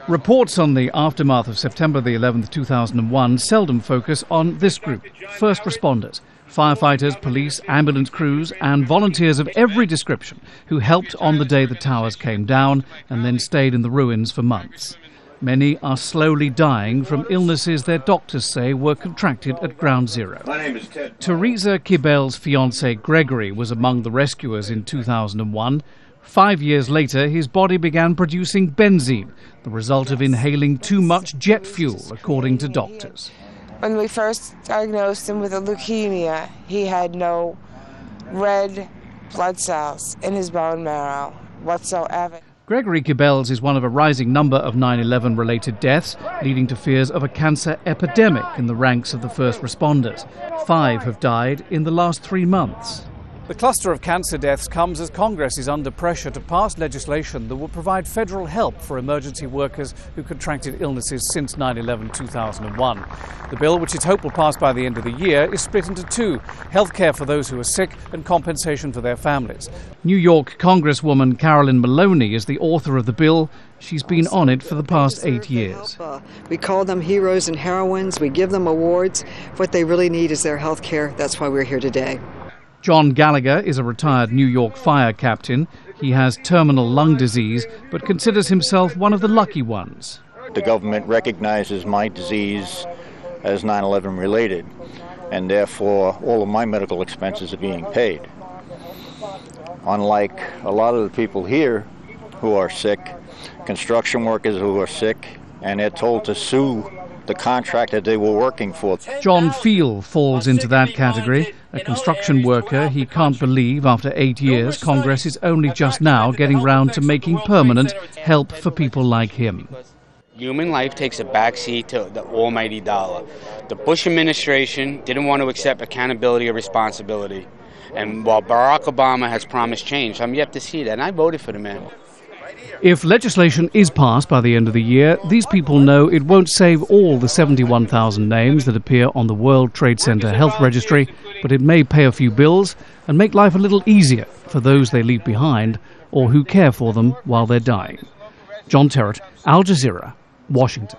Reports on the aftermath of September the 11th, 2001 seldom focus on this group, first responders, firefighters, police, ambulance crews and volunteers of every description who helped on the day the towers came down and then stayed in the ruins for months. Many are slowly dying from illnesses their doctors say were contracted at Ground Zero. My name is Ted. Teresa QUIBELL's fiancé Gregory was among the rescuers in 2001. 5 years later, his body began producing benzene, the result of inhaling too much jet fuel, according to doctors. When we first diagnosed him with a leukemia, he had no red blood cells in his bone marrow whatsoever. Gregory QUIBELL's is one of a rising number of 9/11 related deaths, leading to fears of a cancer epidemic in the ranks of the first responders. 5 have died in the last 3 months. The cluster of cancer deaths comes as Congress is under pressure to pass legislation that will provide federal help for emergency workers who contracted illnesses since 9/11-2001. The bill, which is hoped will pass by the end of the year, is split into two: healthcare for those who are sick and compensation for their families. New York Congresswoman CAROLYN Maloney is the author of the bill. She's been on it for the past 8 years. We call them heroes and heroines. We give them awards. What they really need is their health care. That's why we're here today. John Gallagher is a retired New York fire captain. He has terminal lung disease, but considers himself one of the lucky ones. The government recognizes my disease as 9/11 related, and therefore all of my medical expenses are being paid. Unlike a lot of the people here who are sick, construction workers who are sick, and they're told to sue the contractor they were working for. John FEAL falls into that category. A construction worker, he can't believe after 8 years Congress is only just now getting round to making permanent help for people like him. Human life takes a backseat to the almighty dollar. The Bush administration didn't want to accept accountability or responsibility. And while Barack Obama has promised change, I'm yet to see that, and I voted for the man. If legislation is passed by the end of the year, these people know it won't save all the 71,000 names that appear on the World Trade Center Health Registry, but it may pay a few bills and make life a little easier for those they leave behind or who care for them while they're dying. John Terrett, Al Jazeera, Washington.